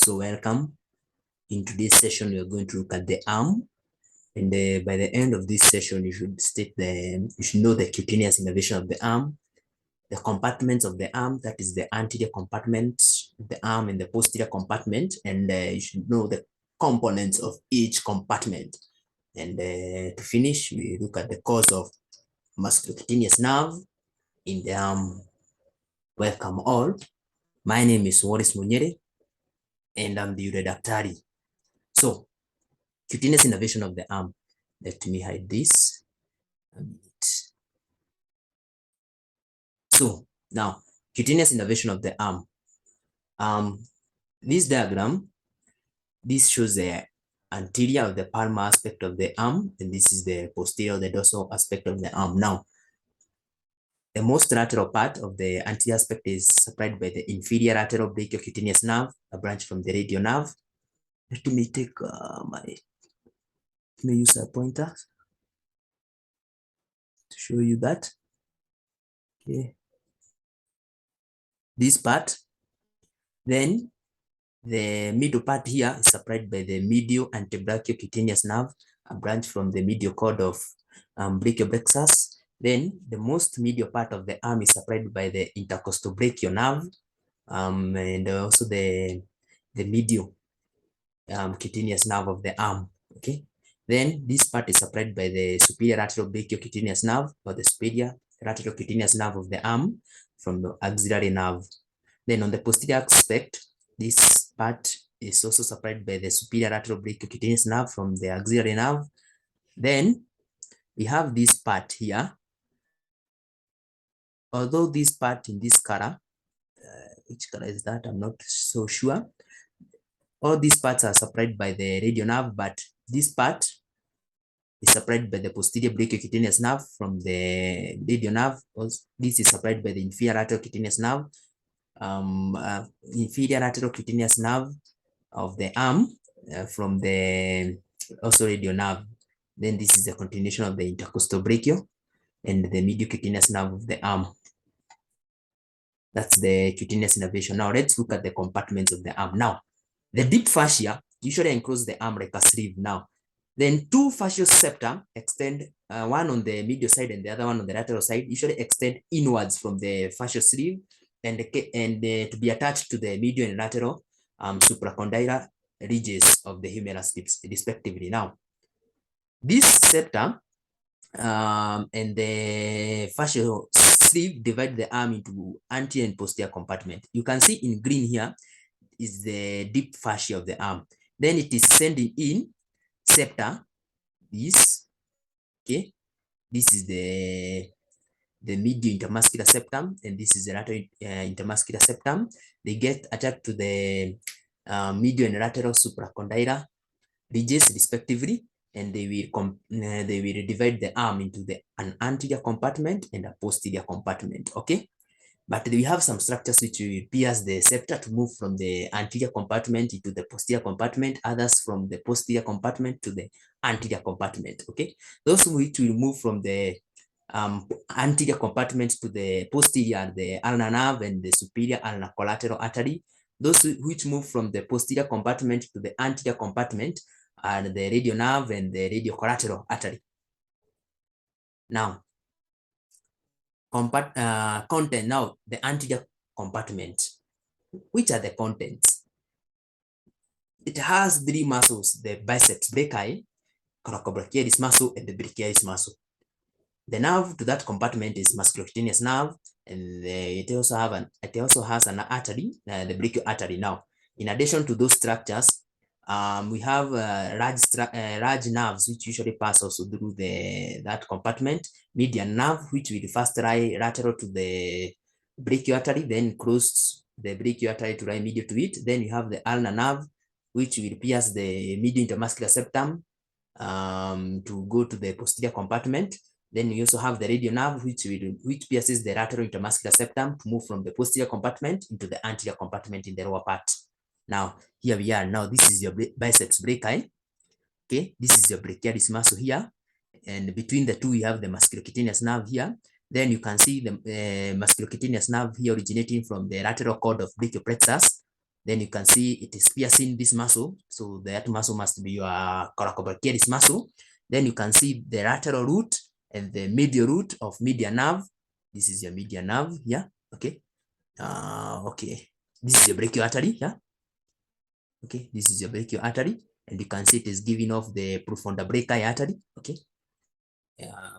So welcome. In today's session, we are going to look at the arm, and by the end of this session, you should know the cutaneous innervation of the arm, the compartments of the arm, that is the anterior compartment of the arm and the posterior compartment, and you should know the components of each compartment. And to finish, we look at the cause of musculocutaneous nerve in the arm. Welcome all. My name is Waris Munyere, and I'm the Daktari. So, cutaneous innervation of the arm. Let me hide this. So now, cutaneous innervation of the arm. This diagram, this shows the anterior of the palmar aspect of the arm, and this is the posterior, the dorsal aspect of the arm. Now, the most lateral part of the anterior aspect is supplied by the inferior lateral brachiocutaneous nerve, a branch from the radial nerve. Let me take let me use a pointer to show you that. Okay. This part, then the middle part here is supplied by the medial antebrachiocutaneous nerve, a branch from the medial cord of brachioplexus. Then the most medial part of the arm is supplied by the intercostal brachial nerve, and also the medial cutaneous nerve of the arm. Okay. Then this part is supplied by the superior lateral brachiocutaneous nerve, or the superior lateral cutaneous nerve of the arm from the axillary nerve. Then on the posterior aspect, this part is also supplied by the superior lateral brachiocutaneous nerve from the axillary nerve. Then we have this part here. Although this part in this color, which color is that? I'm not so sure. All these parts are supplied by the radial nerve, but this part is supplied by the posterior brachiocutaneous nerve from the radial nerve. This is supplied by the inferior lateral cutaneous nerve. Inferior lateral cutaneous nerve of the arm from the also radial nerve. Then this is the continuation of the intercostal brachial and the medial cutaneous nerve of the arm. That's the cutaneous innervation. Now let's look at the compartments of the arm. Now, the deep fascia usually enclose the arm like a sleeve. Now, then two fascial septa extend, one on the medial side and the other one on the lateral side, usually extend inwards from the fascial sleeve and to be attached to the medial and lateral supracondylar ridges of the humerus respectively. Now, this septa and the fascial sleeve divide the arm into anterior and posterior compartment. You can see in green here is the deep fascia of the arm. Then it is sending in septa. This, okay, this is the medial intermuscular septum, and this is the lateral intermuscular septum. They get attached to the medial and lateral supracondylar ridges respectively, and they will divide the arm into an anterior compartment and a posterior compartment. Okay, but we have some structures which will pierce the septa to move from the anterior compartment into the posterior compartment, others from the posterior compartment to the anterior compartment. Okay, those which will move from the anterior compartment to the posterior, the ulnar nerve and the superior ulnar collateral artery. Those which move from the posterior compartment to the anterior compartment are the radial nerve and the radial collateral artery. Now, content. Now, the anterior compartment. Which are the contents? It has three muscles: the biceps brachii, coracobrachialis muscle, and the brachialis muscle. The nerve to that compartment is musculocutaneous nerve, and it also has an artery, the brachial artery. Now, in addition to those structures, we have large nerves which usually pass also through that compartment. Median nerve, which will first lie lateral to the brachial artery, then close the brachial artery to lie medial to it. Then you have the ulnar nerve, which will pierce the medial intermuscular septum to go to the posterior compartment. Then you also have the radial nerve, which pierces the lateral intermuscular septum to move from the posterior compartment into the anterior compartment in the lower part. Now, here we are. Now, this is your biceps brachii. Okay, this is your brachialis muscle here. And between the two, you have the musculocutaneous nerve here. Then you can see the musculocutaneous nerve here originating from the lateral cord of brachioplexus. Then you can see it is piercing this muscle. So that muscle must be your coracobrachialis muscle. Then you can see the lateral root and the medial root of medial nerve. This is your medial nerve here. Okay. Okay. This is your brachial artery. Yeah. Okay. This is your brachial artery. And you can see it is giving off the profunda brachii artery. Okay.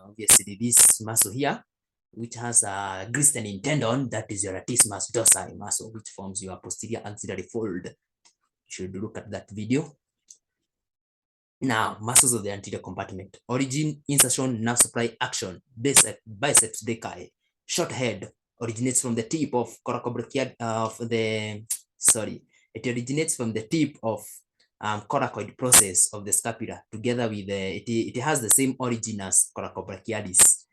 Obviously, this muscle here, which has a glistening tendon, that is your latissimus dorsi muscle, which forms your posterior axillary fold. You should look at that video. Now, muscles of the anterior compartment: origin, insertion, nerve supply, action. Biceps brachii. Short head originates from the tip of coracobrachial it originates from the tip of coracoid process of the scapula, together with it has the same origin as coracobrachialis.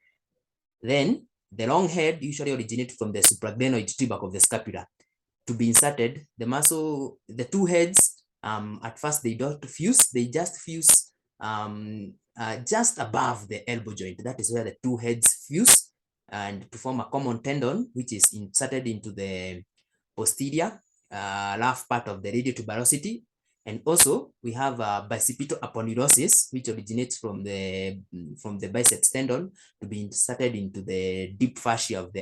Then the long head usually originates from the supraglenoid tubercle of the scapula. To be inserted, the two heads, at first they don't fuse, they just fuse just above the elbow joint. That is where the two heads fuse and to form a common tendon, which is inserted into the posterior rough part of the radiotuberosity. And also we have bicipital aponeurosis, which originates from the biceps tendon to be inserted into the deep fascia of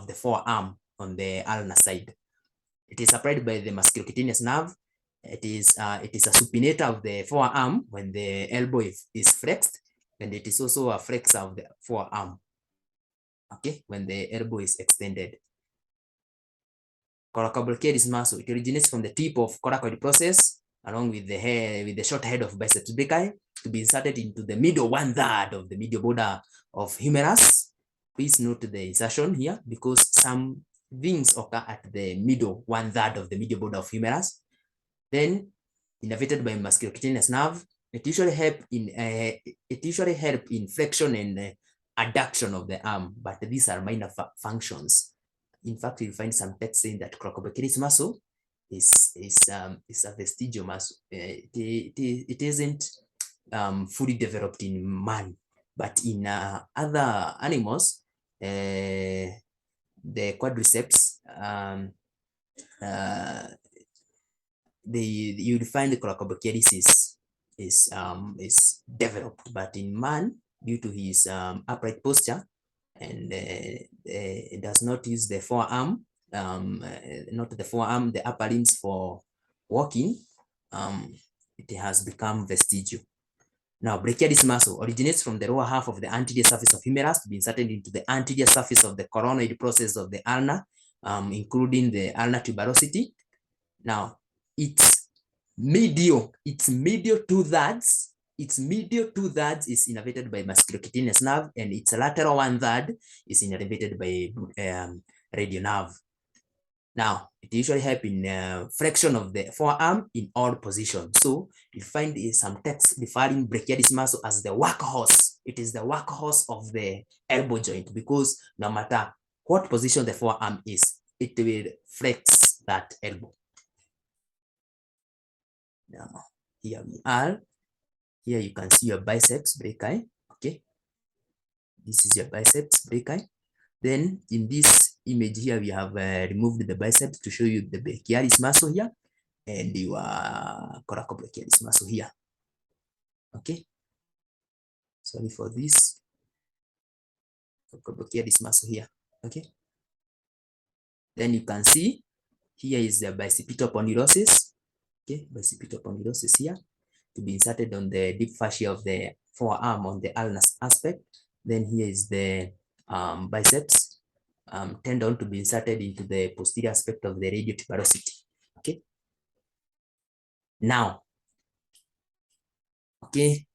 the forearm on the ulnar side. It is supplied by the musculocutaneous nerve. It is a supinator of the forearm when the elbow is flexed, and it is also a flexor of the forearm, okay, when the elbow is extended. Coracobrachialis muscle, it originates from the tip of coracoid process along with the short head of biceps brachii to be inserted into the middle 1/3 of the medial border of humerus. Please note the insertion here because some things occur at the middle 1/3 of the medial border of humerus. Then, innervated by musculocutaneous nerve, it usually help in flexion and adduction of the arm, but these are minor functions. In fact, you'll find some text saying that coracobrachialis muscle is a vestigial muscle. It isn't fully developed in man, but in other animals, the quadriceps, you'll find the coracobrachialis is developed, but in man, due to his upright posture, and it does not use the forearm, the upper limbs for walking, it has become vestigial. Now, brachialis muscle originates from the lower half of the anterior surface of humerus to be inserted into the anterior surface of the coronoid process of the ulna, including the ulnar tuberosity. Now, its medial 2/3 is innervated by musculocutaneous nerve, and its lateral 1/3 is innervated by radial nerve. Now, it usually helps in flexion of the forearm in all positions. So you find some text referring brachialis muscle as the workhorse. It is the workhorse of the elbow joint because no matter what position the forearm is, it will flex that elbow. Now, here we are. Here you can see your biceps brachii. Okay, this is your biceps brachii. Then in this image here, we have removed the biceps to show you the brachialis muscle here and your coracobrachialis muscle here. Okay, sorry for this. Coracobrachialis muscle here. Okay, then you can see here is the bicipital aponeurosis. Okay, bicipital aponeurosis here to be inserted on the deep fascia of the forearm on the ulnar aspect. Then here is the biceps tendon to be inserted into the posterior aspect of the radiotuberosity. Okay. Now, okay,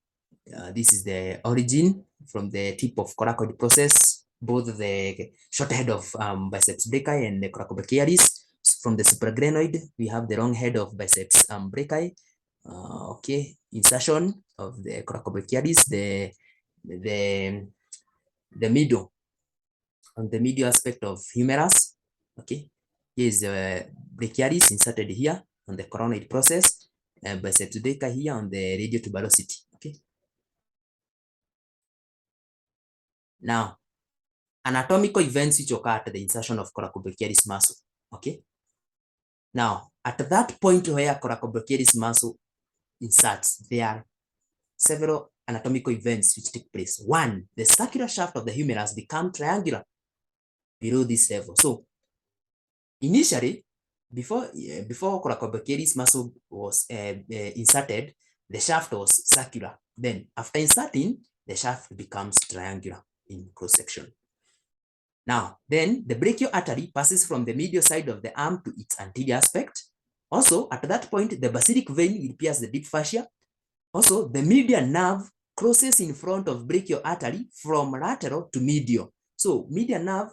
this is the origin from the tip of coracoid process, both the short head of biceps brachii and the coracobrachialis. From the supraglenoid, we have the long head of biceps brachii. Okay, insertion of the coracobrachialis, the middle, on the medial aspect of humerus. Okay, here is brachialis inserted here on the coronoid process, biceps brachii here on the radiotuberosity. Okay. Now, anatomical events which occur at the insertion of coracobrachialis muscle. Okay. Now, at that point where coracobrachialis muscle inserts, there are several anatomical events which take place. One, the circular shaft of the humerus becomes triangular below this level. So initially, before coracobrachialis muscle was inserted, the shaft was circular. Then after inserting, the shaft becomes triangular in cross section. Now, then the brachial artery passes from the medial side of the arm to its anterior aspect. Also, at that point, the basilic vein will pierce the deep fascia. Also, the medial nerve crosses in front of brachial artery from lateral to medial. So, medial nerve,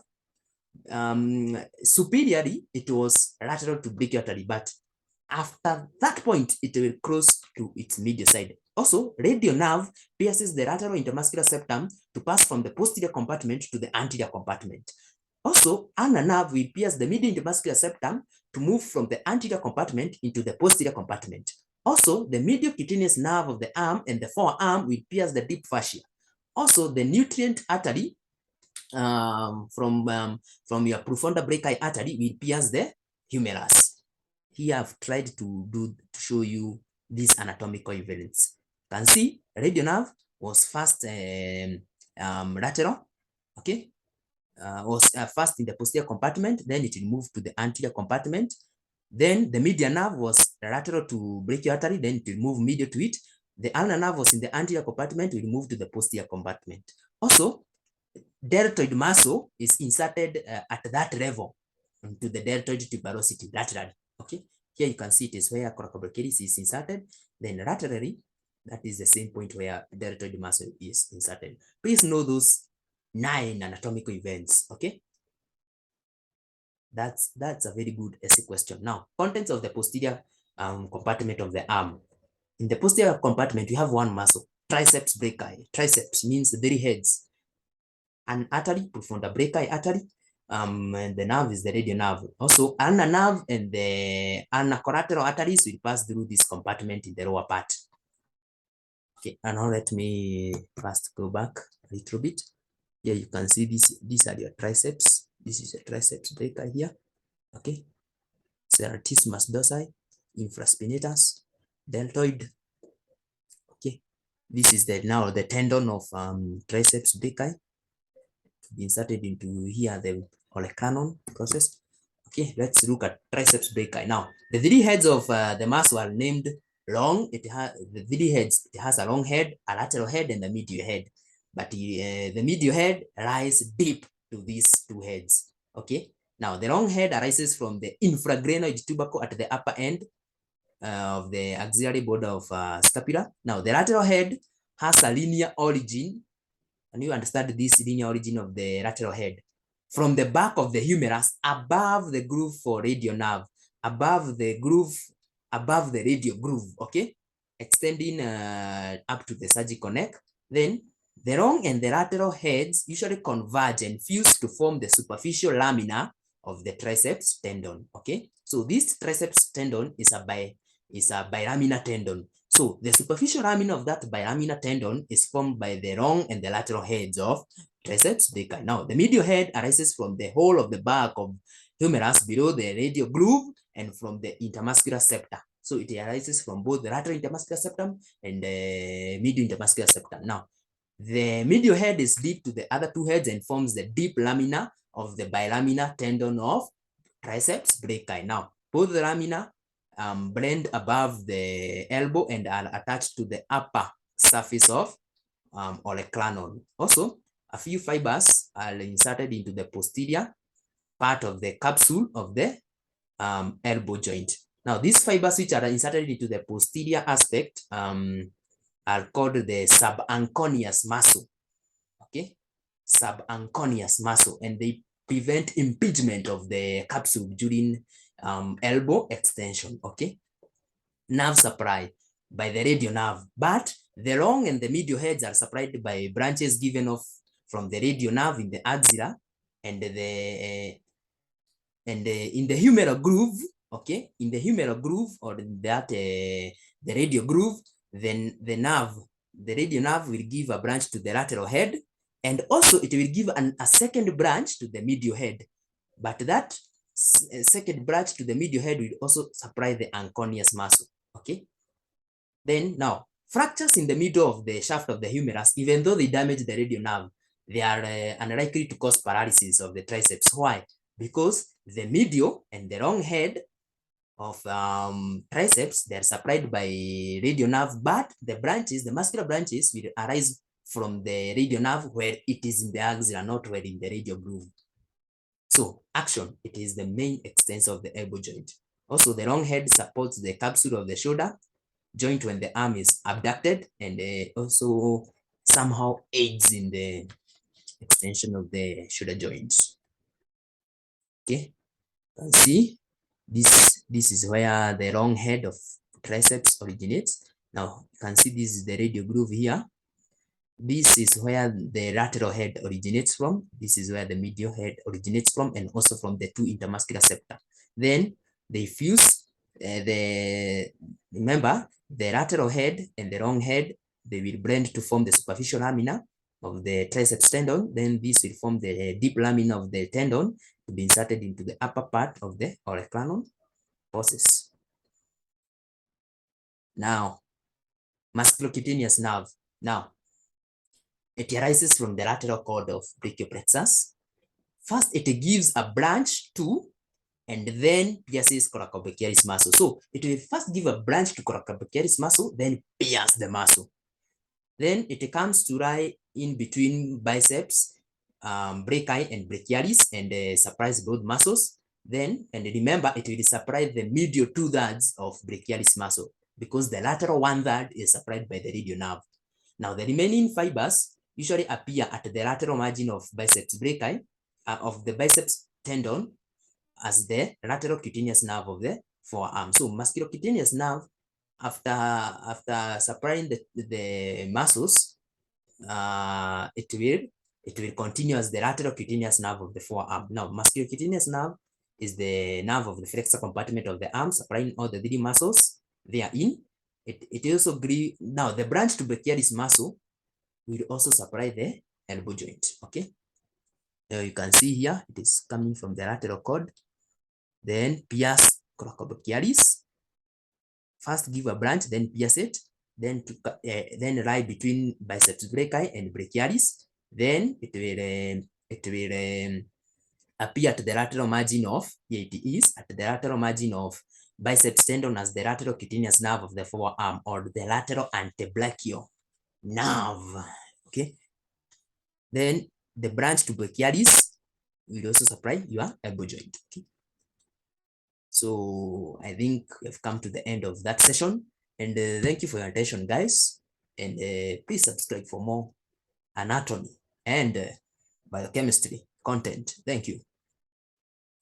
superiorly, it was lateral to brachial artery, but after that point, it will cross to its medial side. Also, radial nerve pierces the lateral intermuscular septum to pass from the posterior compartment to the anterior compartment. Also, ulnar nerve will pierce the medial intermuscular septum to move from the anterior compartment into the posterior compartment. Also, the medial cutaneous nerve of the arm and the forearm will pierce the deep fascia. Also, the nutrient artery from your profunda brachii artery will pierce the humerus. Here I've tried to show you these anatomical events. You can see radial nerve was first lateral, okay, was first in the posterior compartment, then it will move to the anterior compartment. Then the medial nerve was lateral to brachial artery, then it will move medial to it. The ulnar nerve was in the anterior compartment, will move to the posterior compartment. Also, deltoid muscle is inserted at that level into the deltoid tuberosity laterally. Okay, here you can see it is where coracobrachialis is inserted. Then laterally, that is the same point where deltoid muscle is inserted. Please know those 9 anatomical events. Okay, that's a very good essay question. Now, contents of the posterior compartment of the arm. In the posterior compartment, we have one muscle, triceps brachii. Triceps means the very heads. An artery, profunda brachii artery, and the nerve is the radial nerve. Also, ulnar nerve and the ulnar collateral arteries will pass through this compartment in the lower part. Okay, and now let me first go back a little bit. Here you can see this. These are your triceps. This is a triceps brachii here. Okay, serratissimus dorsi, infraspinatus, deltoid. Okay, this is now the tendon of triceps brachii. Inserted into here the olecranon process. Okay, let's look at triceps brachii. Now, the 3 heads of the muscle are named long. It has the 3 heads. It has a long head, a lateral head, and a medial head. But the medial head lies deep to these 2 heads. Okay. Now, the long head arises from the infraglenoid tubercle at the upper end of the axillary border of scapula. Now, the lateral head has a linear origin. And you understand this linear origin of the lateral head from the back of the humerus above the groove for radial nerve, above the radial groove, okay, extending up to the surgical neck. Then the long and the lateral heads usually converge and fuse to form the superficial lamina of the triceps tendon. Okay, so this triceps tendon is a bilaminar tendon. So the superficial lamina of that bilaminar tendon is formed by the long and the lateral heads of triceps brachii. Now, the medial head arises from the whole of the back of humerus below the radial groove and from the intermuscular septum. So it arises from both the lateral intermuscular septum and the medial intermuscular septum. Now, the medial head is deep to the other 2 heads and forms the deep lamina of the bilaminar tendon of triceps brachii. Now, both the lamina blend above the elbow and are attached to the upper surface of olecranon. Also, a few fibers are inserted into the posterior part of the capsule of the elbow joint. Now, these fibers which are inserted into the posterior aspect are called the subanconius muscle. Okay, subanconius muscle, and they prevent impingement of the capsule during elbow extension. Okay, nerve supply by the radial nerve, but the long and the medial heads are supplied by branches given off from the radial nerve in the axilla and in the humeral groove. Okay, in the humeral groove or that the radial groove, then the radial nerve will give a branch to the lateral head, and also it will give a second branch to the medial head. But that second branch to the medial head will also supply the anconeus muscle. Okay. Then now, fractures in the middle of the shaft of the humerus, even though they damage the radial nerve, they are unlikely to cause paralysis of the triceps. Why? Because the medial and the long head of triceps, they're supplied by radial nerve, but the branches, the muscular branches, will arise from the radial nerve where it is in the axilla, not where in the radial groove. So action, it is the main extensor of the elbow joint. Also, the long head supports the capsule of the shoulder joint when the arm is abducted, and also somehow aids in the extension of the shoulder joint. Okay, you can see this is where the long head of triceps originates. Now you can see this is the radial groove here. This is where the lateral head originates from. This is where the medial head originates from, and also from the two intermuscular septa. Then they fuse. Remember, the lateral head and the long head, they will blend to form the superficial lamina of the triceps tendon. Then this will form the deep lamina of the tendon to be inserted into the upper part of the olecranon process. Now, musculocutaneous nerve. Now, it arises from the lateral cord of brachioplexus. First, it gives a branch to, and then pierces coracobrachialis muscle. So it will first give a branch to coracobrachialis muscle, then pierce the muscle. Then it comes to lie in between biceps, brachii and brachialis, and supplies both muscles. Then, and remember, it will supply the medial 2/3 of brachialis muscle, because the lateral 1/3 is supplied by the radial nerve. Now, the remaining fibers usually appear at the lateral margin of biceps brachii, of the biceps tendon, as the lateral cutaneous nerve of the forearm. So musculocutaneous nerve, after supplying the muscles, it will continue as the lateral cutaneous nerve of the forearm. Now, musculocutaneous nerve is the nerve of the flexor compartment of the arm, supplying all the three muscles therein. It also agree. Now, the branch to brachialis muscle will also supply the elbow joint. Okay. You can see here, it is coming from the lateral cord, then pierce coracobrachialis. First give a branch, then pierce it, then lie between biceps brachii and brachialis. Then it will appear at the lateral margin of, here it is, at the lateral margin of biceps tendon as the lateral cutaneous nerve of the forearm, or the lateral antebrachial nerve. Okay. Then the branch to brachialis will also supply your elbow joint. Okay. So I think we've come to the end of that session, and thank you for your attention, guys. And please subscribe for more anatomy and biochemistry content. Thank you.